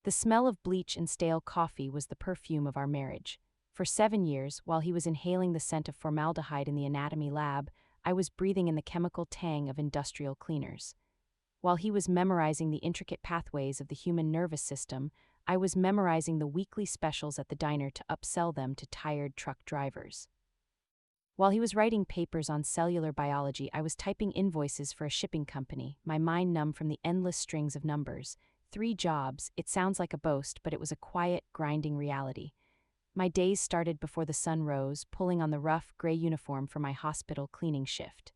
The smell of bleach and stale coffee was the perfume of our marriage. For 7 years, while he was inhaling the scent of formaldehyde in the anatomy lab, I was breathing in the chemical tang of industrial cleaners. While he was memorizing the intricate pathways of the human nervous system, I was memorizing the weekly specials at the diner to upsell them to tired truck drivers. While he was writing papers on cellular biology, I was typing invoices for a shipping company, my mind numb from the endless strings of numbers. 3 jobs, it sounds like a boast, but it was a quiet, grinding reality. My days started before the sun rose, pulling on the rough, gray uniform for my hospital cleaning shift.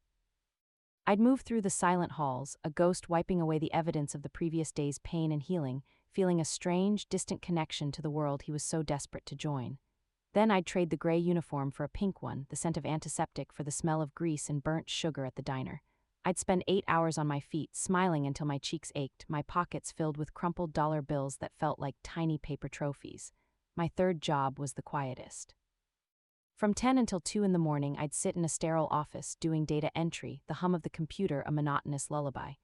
I'd move through the silent halls, a ghost wiping away the evidence of the previous day's pain and healing, feeling a strange, distant connection to the world he was so desperate to join. Then I'd trade the gray uniform for a pink one, the scent of antiseptic for the smell of grease and burnt sugar at the diner. I'd spend 8 hours on my feet, smiling until my cheeks ached, my pockets filled with crumpled dollar bills that felt like tiny paper trophies. My third job was the quietest. From 10 until 2 in the morning, I'd sit in a sterile office, doing data entry, the hum of the computer a monotonous lullaby.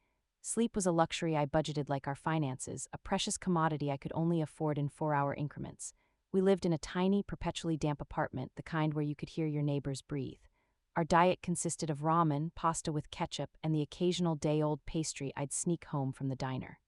Sleep was a luxury I budgeted like our finances, a precious commodity I could only afford in 4-hour increments. We lived in a tiny, perpetually damp apartment, the kind where you could hear your neighbors breathe. Our diet consisted of ramen, pasta with ketchup, and the occasional day-old pastry I'd sneak home from the diner.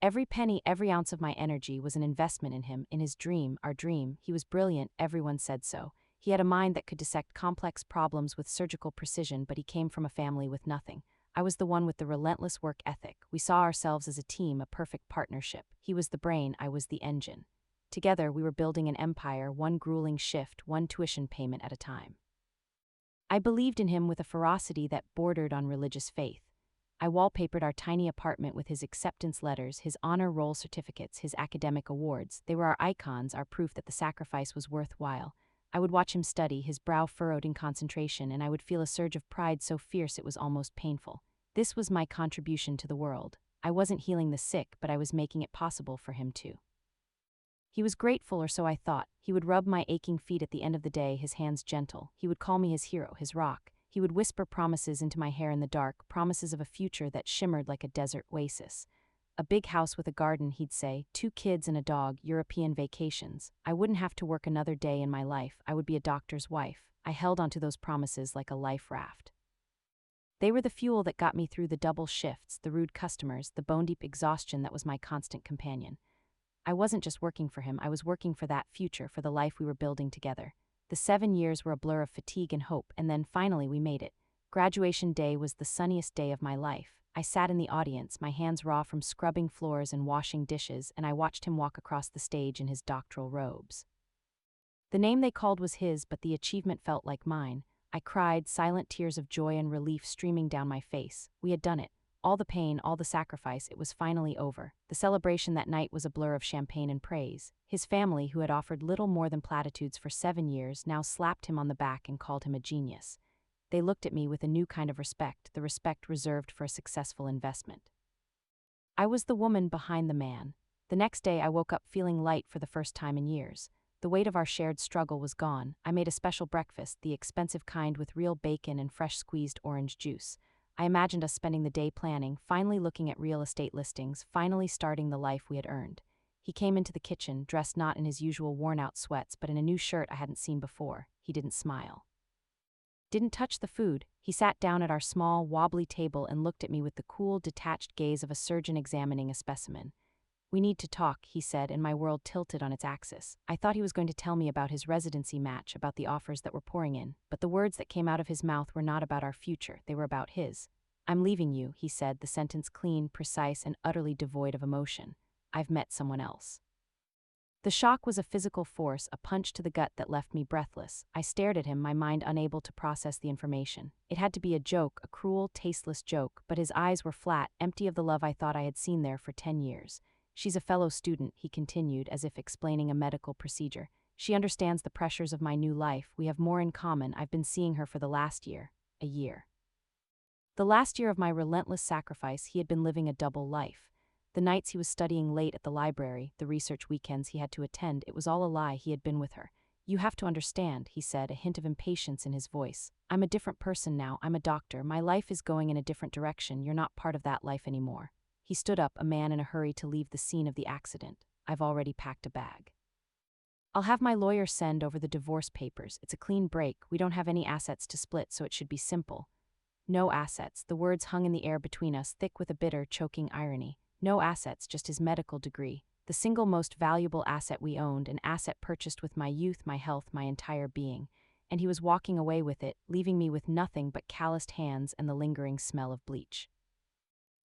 Every penny, every ounce of my energy was an investment in him, in his dream, our dream. He was brilliant, everyone said so. He had a mind that could dissect complex problems with surgical precision, but he came from a family with nothing. I was the one with the relentless work ethic. We saw ourselves as a team, a perfect partnership. He was the brain, I was the engine. Together, we were building an empire, one grueling shift, one tuition payment at a time. I believed in him with a ferocity that bordered on religious faith. I wallpapered our tiny apartment with his acceptance letters, his honor roll certificates, his academic awards. They were our icons, our proof that the sacrifice was worthwhile. I would watch him study, his brow furrowed in concentration, and I would feel a surge of pride so fierce it was almost painful. This was my contribution to the world. I wasn't healing the sick, but I was making it possible for him too. He was grateful, or so I thought. He would rub my aching feet at the end of the day, his hands gentle. He would call me his hero, his rock. He would whisper promises into my hair in the dark, promises of a future that shimmered like a desert oasis. A big house with a garden, he'd say, 2 kids and a dog, European vacations. I wouldn't have to work another day in my life. I would be a doctor's wife. I held onto those promises like a life raft. They were the fuel that got me through the double shifts, the rude customers, the bone-deep exhaustion that was my constant companion. I wasn't just working for him, I was working for that future, for the life we were building together. The 7 years were a blur of fatigue and hope, and then finally we made it. Graduation day was the sunniest day of my life. I sat in the audience, my hands raw from scrubbing floors and washing dishes, and I watched him walk across the stage in his doctoral robes. The name they called was his, but the achievement felt like mine. I cried, silent tears of joy and relief streaming down my face. We had done it. All the pain, all the sacrifice, it was finally over. The celebration that night was a blur of champagne and praise. His family, who had offered little more than platitudes for 7 years, now slapped him on the back and called him a genius. They looked at me with a new kind of respect, the respect reserved for a successful investment. I was the woman behind the man. The next day I woke up feeling light for the first time in years. The weight of our shared struggle was gone. I made a special breakfast, the expensive kind with real bacon and fresh squeezed orange juice. I imagined us spending the day planning, finally looking at real estate listings, finally starting the life we had earned. He came into the kitchen, dressed not in his usual worn-out sweats, but in a new shirt I hadn't seen before. He didn't smile. Didn't touch the food. He sat down at our small, wobbly table and looked at me with the cool, detached gaze of a surgeon examining a specimen. "We need to talk," he said, and my world tilted on its axis. I thought he was going to tell me about his residency match, about the offers that were pouring in, but the words that came out of his mouth were not about our future, they were about his. "I'm leaving you," he said, the sentence clean, precise, and utterly devoid of emotion. "I've met someone else." The shock was a physical force, a punch to the gut that left me breathless. I stared at him, my mind unable to process the information. It had to be a joke, a cruel, tasteless joke, but his eyes were flat, empty of the love I thought I had seen there for 10 years. "She's a fellow student," he continued, as if explaining a medical procedure. "She understands the pressures of my new life. We have more in common. I've been seeing her for the last year. A year." The last year of my relentless sacrifice, he had been living a double life. The nights he was studying late at the library, the research weekends he had to attend, it was all a lie. He had been with her. "You have to understand," he said, a hint of impatience in his voice. "I'm a different person now. I'm a doctor. My life is going in a different direction. You're not part of that life anymore." He stood up, a man in a hurry to leave the scene of the accident. I've already packed a bag. I'll have my lawyer send over the divorce papers. It's a clean break. We don't have any assets to split, so it should be simple. No assets. The words hung in the air between us, thick with a bitter, choking irony. No assets, just his medical degree. The single most valuable asset we owned, an asset purchased with my youth, my health, my entire being. And he was walking away with it, leaving me with nothing but calloused hands and the lingering smell of bleach.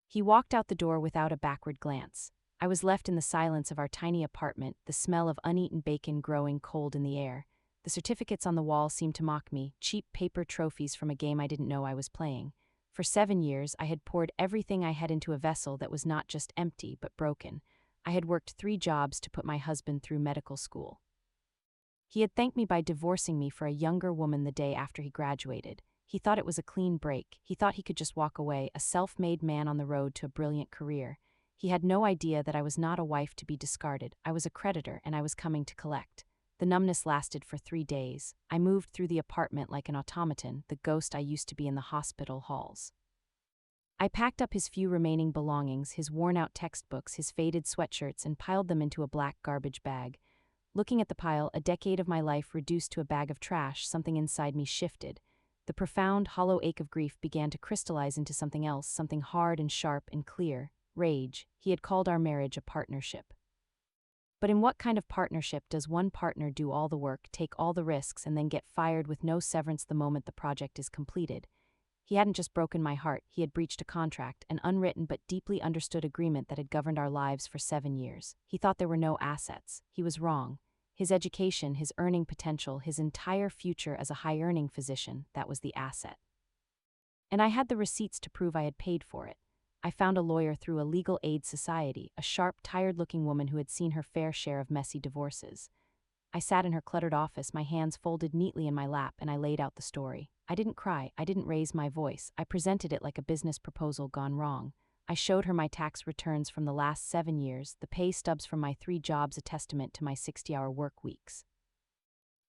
He walked out the door without a backward glance. I was left in the silence of our tiny apartment, the smell of uneaten bacon growing cold in the air. The certificates on the wall seemed to mock me, cheap paper trophies from a game I didn't know I was playing. For 7 years, I had poured everything I had into a vessel that was not just empty, but broken. I had worked 3 jobs to put my husband through medical school. He had thanked me by divorcing me for a younger woman the day after he graduated. He thought it was a clean break. He thought he could just walk away, a self-made man on the road to a brilliant career. He had no idea that I was not a wife to be discarded. I was a creditor, and I was coming to collect. The numbness lasted for 3 days. I moved through the apartment like an automaton, the ghost I used to be in the hospital halls. I packed up his few remaining belongings, his worn-out textbooks, his faded sweatshirts, and piled them into a black garbage bag. Looking at the pile, a decade of my life reduced to a bag of trash, something inside me shifted. The profound, hollow ache of grief began to crystallize into something else, something hard and sharp and clear. Rage. He had called our marriage a partnership. But in what kind of partnership does one partner do all the work, take all the risks, and then get fired with no severance the moment the project is completed? He hadn't just broken my heart, he had breached a contract, an unwritten but deeply understood agreement that had governed our lives for 7 years. He thought there were no assets. He was wrong. His education, his earning potential, his entire future as a high-earning physician, that was the asset. And I had the receipts to prove I had paid for it. I found a lawyer through a legal aid society, a sharp, tired-looking woman who had seen her fair share of messy divorces. I sat in her cluttered office, my hands folded neatly in my lap, and I laid out the story. I didn't cry, I didn't raise my voice, I presented it like a business proposal gone wrong. I showed her my tax returns from the last 7 years, the pay stubs from my 3 jobs, a testament to my 60-hour work weeks.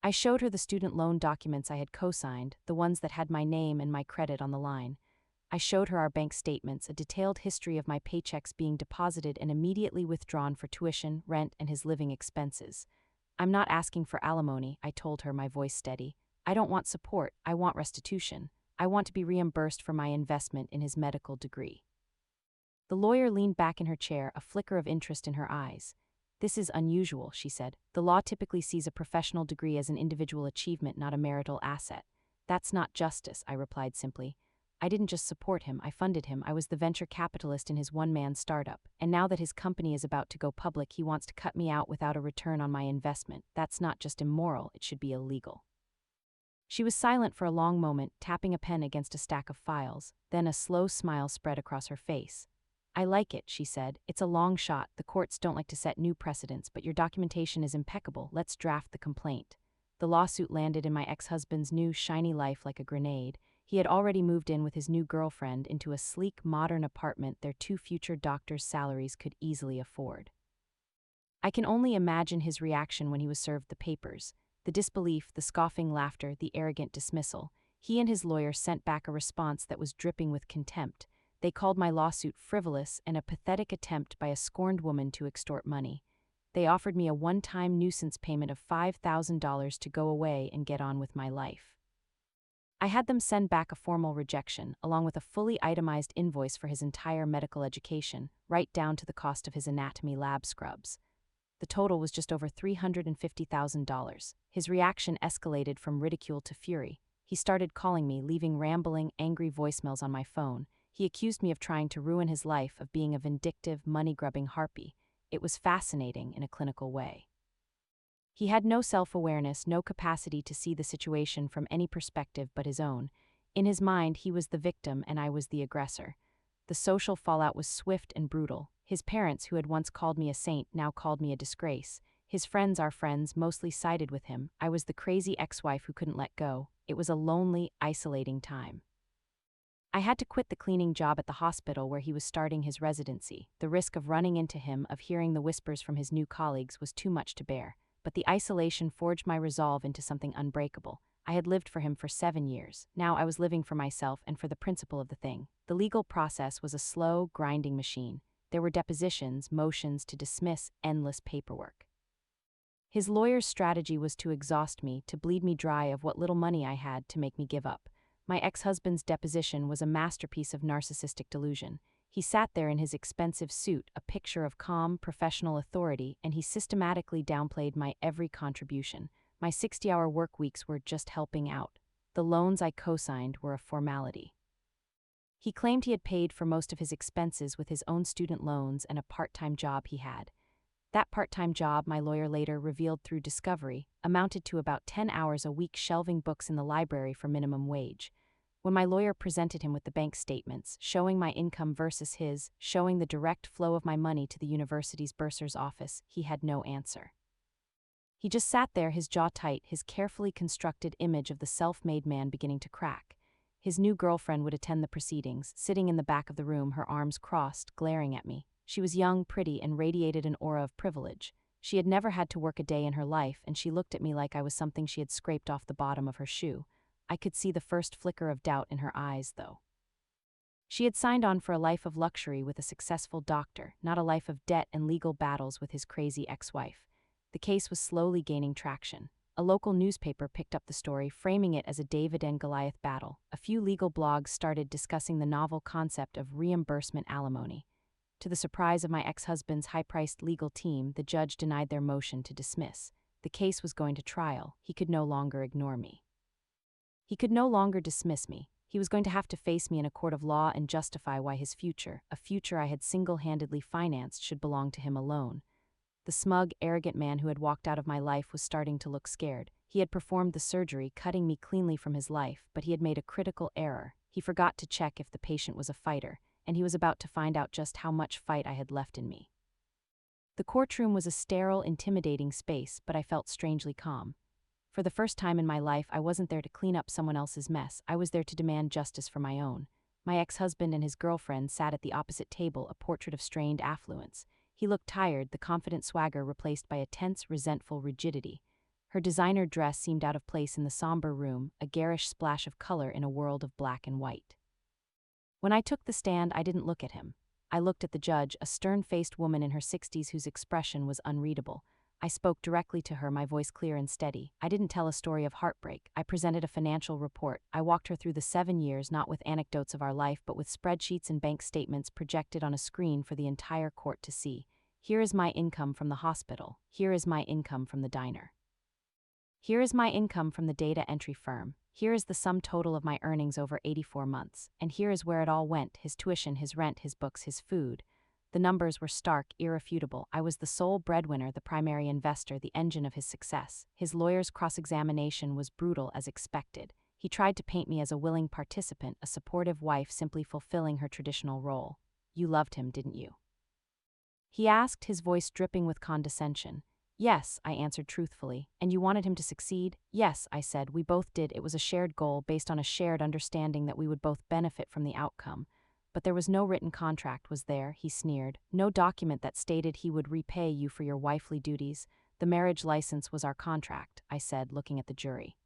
I showed her the student loan documents I had co-signed, the ones that had my name and my credit on the line. I showed her our bank statements, a detailed history of my paychecks being deposited and immediately withdrawn for tuition, rent, and his living expenses. I'm not asking for alimony, I told her, my voice steady. I don't want support, I want restitution. I want to be reimbursed for my investment in his medical degree. The lawyer leaned back in her chair, a flicker of interest in her eyes. This is unusual, she said. The law typically sees a professional degree as an individual achievement, not a marital asset. That's not justice, I replied simply. I didn't just support him, I funded him. I was the venture capitalist in his one-man startup. And now that his company is about to go public, he wants to cut me out without a return on my investment. That's not just immoral, it should be illegal. She was silent for a long moment, tapping a pen against a stack of files. Then a slow smile spread across her face. I like it, she said. It's a long shot. The courts don't like to set new precedents, but your documentation is impeccable. Let's draft the complaint. The lawsuit landed in my ex-husband's new, shiny life like a grenade. He had already moved in with his new girlfriend into a sleek, modern apartment their 2 future doctors' salaries could easily afford. I can only imagine his reaction when he was served the papers. The disbelief, the scoffing laughter, the arrogant dismissal. He and his lawyer sent back a response that was dripping with contempt. They called my lawsuit frivolous and a pathetic attempt by a scorned woman to extort money. They offered me a one-time nuisance payment of $5,000 to go away and get on with my life. I had them send back a formal rejection, along with a fully itemized invoice for his entire medical education, right down to the cost of his anatomy lab scrubs. The total was just over $350,000. His reaction escalated from ridicule to fury. He started calling me, leaving rambling, angry voicemails on my phone. He accused me of trying to ruin his life, of being a vindictive, money-grubbing harpy. It was fascinating in a clinical way. He had no self-awareness, no capacity to see the situation from any perspective but his own. In his mind, he was the victim and I was the aggressor. The social fallout was swift and brutal. His parents, who had once called me a saint, now called me a disgrace. His friends, our friends, mostly sided with him. I was the crazy ex-wife who couldn't let go. It was a lonely, isolating time. I had to quit the cleaning job at the hospital where he was starting his residency. The risk of running into him, of hearing the whispers from his new colleagues, was too much to bear. But the isolation forged my resolve into something unbreakable. I had lived for him for 7 years. Now I was living for myself and for the principle of the thing. The legal process was a slow, grinding machine. There were depositions, motions to dismiss, endless paperwork. His lawyer's strategy was to exhaust me, to bleed me dry of what little money I had, to make me give up. My ex-husband's deposition was a masterpiece of narcissistic delusion. He sat there in his expensive suit, a picture of calm, professional authority, and he systematically downplayed my every contribution. My 60-hour work weeks were just helping out. The loans I co-signed were a formality. He claimed he had paid for most of his expenses with his own student loans and a part-time job he had. That part-time job, my lawyer later revealed through discovery, amounted to about 10 hours a week shelving books in the library for minimum wage. When my lawyer presented him with the bank statements, showing my income versus his, showing the direct flow of my money to the university's bursar's office, he had no answer. He just sat there, his jaw tight, his carefully constructed image of the self-made man beginning to crack. His new girlfriend would attend the proceedings, sitting in the back of the room, her arms crossed, glaring at me. She was young, pretty, and radiated an aura of privilege. She had never had to work a day in her life, and she looked at me like I was something she had scraped off the bottom of her shoe. I could see the first flicker of doubt in her eyes, though. She had signed on for a life of luxury with a successful doctor, not a life of debt and legal battles with his crazy ex-wife. The case was slowly gaining traction. A local newspaper picked up the story, framing it as a David and Goliath battle. A few legal blogs started discussing the novel concept of reimbursement alimony. To the surprise of my ex-husband's high-priced legal team, the judge denied their motion to dismiss. The case was going to trial. He could no longer ignore me. He could no longer dismiss me. He was going to have to face me in a court of law and justify why his future, a future I had single-handedly financed, should belong to him alone. The smug, arrogant man who had walked out of my life was starting to look scared. He had performed the surgery, cutting me cleanly from his life, but he had made a critical error. He forgot to check if the patient was a fighter, and he was about to find out just how much fight I had left in me. The courtroom was a sterile, intimidating space, but I felt strangely calm. For the first time in my life, I wasn't there to clean up someone else's mess. I was there to demand justice for my own. My ex-husband and his girlfriend sat at the opposite table, a portrait of strained affluence. He looked tired, the confident swagger replaced by a tense, resentful rigidity. Her designer dress seemed out of place in the somber room, a garish splash of color in a world of black and white. When I took the stand, I didn't look at him. I looked at the judge, a stern-faced woman in her 60s whose expression was unreadable. I spoke directly to her, my voice clear and steady. I didn't tell a story of heartbreak. I presented a financial report. I walked her through the 7 years, not with anecdotes of our life, but with spreadsheets and bank statements projected on a screen for the entire court to see. Here is my income from the hospital. Here is my income from the diner. Here is my income from the data entry firm. Here is the sum total of my earnings over 84 months. And here is where it all went: his tuition, his rent, his books, his food. The numbers were stark, irrefutable. I was the sole breadwinner, the primary investor, the engine of his success. His lawyer's cross-examination was brutal as expected. He tried to paint me as a willing participant, a supportive wife simply fulfilling her traditional role. You loved him, didn't you? He asked, his voice dripping with condescension. Yes, I answered truthfully. And you wanted him to succeed? Yes, I said. We both did. It was a shared goal based on a shared understanding that we would both benefit from the outcome. But there was no written contract, was there? He sneered. No document that stated he would repay you for your wifely duties. The marriage license was our contract, I said, looking at the jury.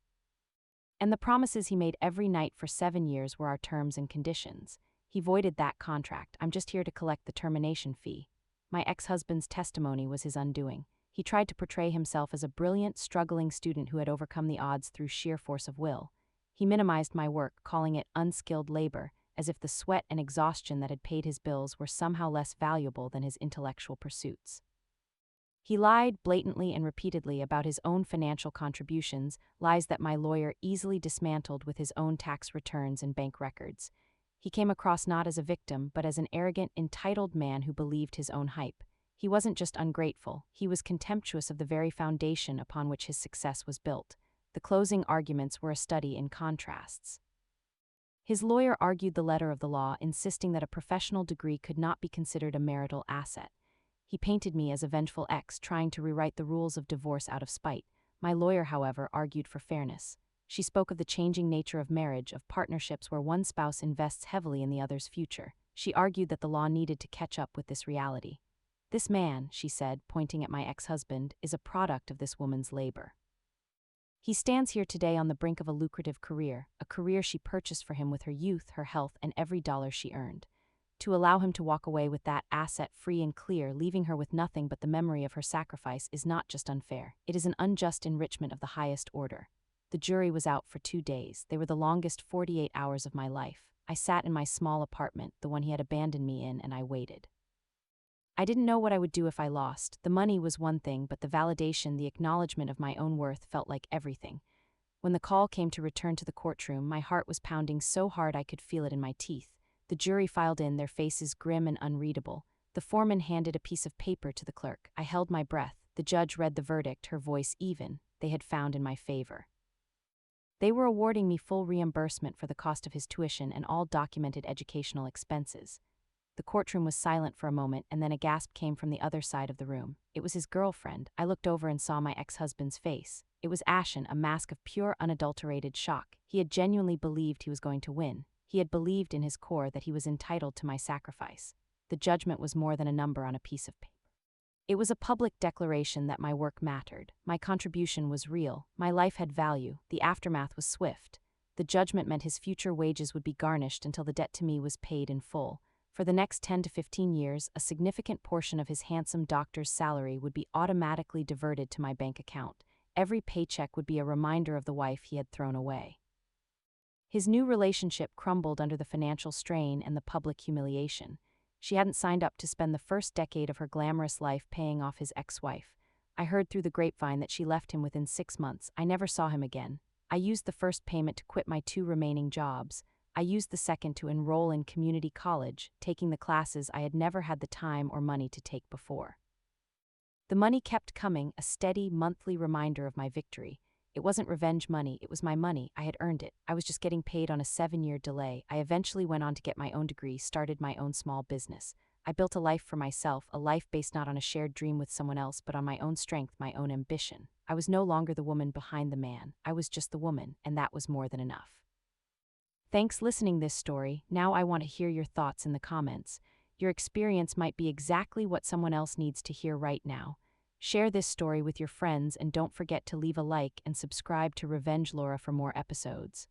And the promises he made every night for 7 years were our terms and conditions. He voided that contract. I'm just here to collect the termination fee. My ex-husband's testimony was his undoing. He tried to portray himself as a brilliant, struggling student who had overcome the odds through sheer force of will. He minimized my work, calling it unskilled labor, as if the sweat and exhaustion that had paid his bills were somehow less valuable than his intellectual pursuits. He lied blatantly and repeatedly about his own financial contributions, lies that my lawyer easily dismantled with his own tax returns and bank records. He came across not as a victim, but as an arrogant, entitled man who believed his own hype. He wasn't just ungrateful, he was contemptuous of the very foundation upon which his success was built. The closing arguments were a study in contrasts. His lawyer argued the letter of the law, insisting that a professional degree could not be considered a marital asset. He painted me as a vengeful ex trying to rewrite the rules of divorce out of spite. My lawyer, however, argued for fairness. She spoke of the changing nature of marriage, of partnerships where one spouse invests heavily in the other's future. She argued that the law needed to catch up with this reality. This man, she said, pointing at my ex-husband, is a product of this woman's labor. He stands here today on the brink of a lucrative career, a career she purchased for him with her youth, her health, and every dollar she earned. To allow him to walk away with that asset free and clear, leaving her with nothing but the memory of her sacrifice, is not just unfair. It is an unjust enrichment of the highest order. The jury was out for 2 days. They were the longest 48 hours of my life. I sat in my small apartment, the one he had abandoned me in, and I waited. I didn't know what I would do if I lost. The money was one thing, but the validation, the acknowledgement of my own worth felt like everything. When the call came to return to the courtroom, my heart was pounding so hard I could feel it in my teeth. The jury filed in, their faces grim and unreadable. The foreman handed a piece of paper to the clerk. I held my breath. The judge read the verdict, her voice even. They had found in my favor. They were awarding me full reimbursement for the cost of his tuition and all documented educational expenses. The courtroom was silent for a moment, and then a gasp came from the other side of the room. It was his girlfriend. I looked over and saw my ex-husband's face. It was ashen, a mask of pure, unadulterated shock. He had genuinely believed he was going to win. He had believed in his core that he was entitled to my sacrifice. The judgment was more than a number on a piece of paper. It was a public declaration that my work mattered. My contribution was real. My life had value. The aftermath was swift. The judgment meant his future wages would be garnished until the debt to me was paid in full. For the next 10 to 15 years, a significant portion of his handsome doctor's salary would be automatically diverted to my bank account. Every paycheck would be a reminder of the wife he had thrown away. His new relationship crumbled under the financial strain and the public humiliation. She hadn't signed up to spend the first decade of her glamorous life paying off his ex-wife. I heard through the grapevine that she left him within 6 months. I never saw him again. I used the first payment to quit my 2 remaining jobs. I used the second to enroll in community college, taking the classes I had never had the time or money to take before. The money kept coming, a steady, monthly reminder of my victory. It wasn't revenge money, it was my money. I had earned it. I was just getting paid on a 7-year delay. I eventually went on to get my own degree, started my own small business. I built a life for myself, a life based not on a shared dream with someone else, but on my own strength, my own ambition. I was no longer the woman behind the man. I was just the woman, and that was more than enough. Thanks listening this story. Now I want to hear your thoughts in the comments. Your experience might be exactly what someone else needs to hear right now. Share this story with your friends and don't forget to leave a like and subscribe to Revenge Laura for more episodes.